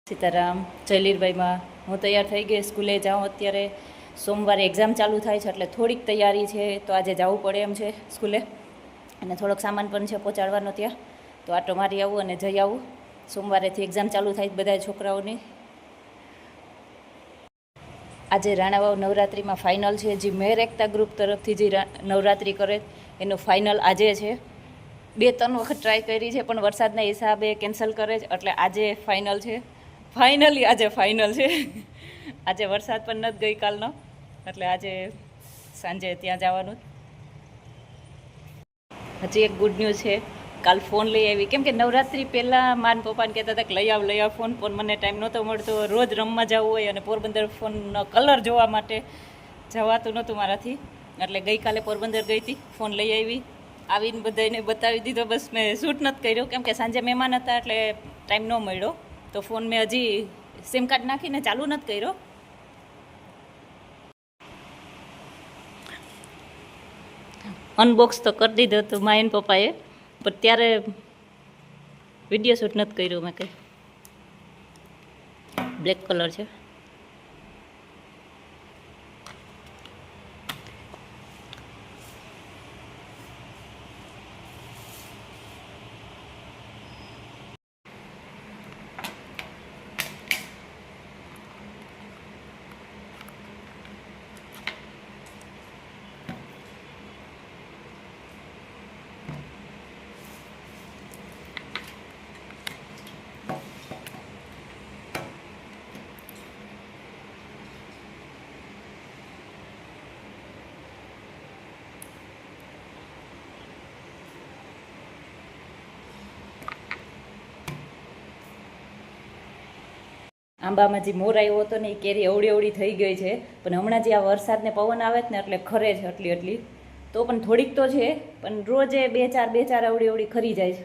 સીતારામ. જયલીરભાઈમાં હું તૈયાર થઈ ગઈ, સ્કૂલે જાઉં. અત્યારે સોમવારે એક્ઝામ ચાલુ થાય છે એટલે થોડીક તૈયારી છે, તો આજે જવું પડે એમ છે સ્કૂલે, અને થોડોક સામાન પણ છે પહોંચાડવાનો ત્યાં, તો આટો મારી આવું અને જઈ આવું. સોમવારેથી એક્ઝામ ચાલુ થાય બધા છોકરાઓની. આજે રાણાવાવ નવરાત્રિમાં ફાઇનલ છે, જે મેર એકતા ગ્રુપ તરફથી જે નવરાત્રિ કરે એનું ફાઇનલ આજે છે. 2-3 વખત ટ્રાય કરી છે પણ વરસાદના હિસાબે કેન્સલ કરે છે, એટલે આજે ફાઇનલ છે. ફાઇનલી આજે ફાઇનલ છે. આજે વરસાદ પણ નથી ગઈકાલનો, એટલે આજે સાંજે ત્યાં જવાનું. હજી એક ગુડ ન્યૂઝ છે, કાલ ફોન લઈ આવી. કેમ કે નવરાત્રિ પહેલાં માન પપ્પાને કહેતા હતા કે લઈ આવ ફોન, પણ મને ટાઈમ નહોતો મળતો. રોજ રમવા જવું હોય અને પોરબંદર ફોનનો કલર જોવા માટે જવાતું નહોતું મારાથી, એટલે ગઈકાલે પોરબંદર ગઈ હતી, ફોન લઈ આવી. આવીને બધાને બતાવી દીધો. બસ મેં શૂટ નથી કર્યું, કેમ કે સાંજે મહેમાન હતા એટલે ટાઈમ ન મળ્યો. તો ફોન મેં હજી સિમ કાર્ડ નાખીને ચાલુ નથી કર્યો. અનબોક્સ તો કરી દીધો હતું માયન પપ્પાએ, પણ ત્યારે વિડીયો શૂટ નથી કર્યું મેં કંઈ. બ્લેક કલર છે. આંબામાં જે મોર આવ્યો હતો ને એ કેરી અવળી થઈ ગઈ છે, પણ હમણાં જે આ વરસાદને પવન આવે છે ને એટલે ખરે છે એટલી. તો પણ થોડીક તો છે, પણ રોજે બે ચાર અવળી ખરી જાય છે.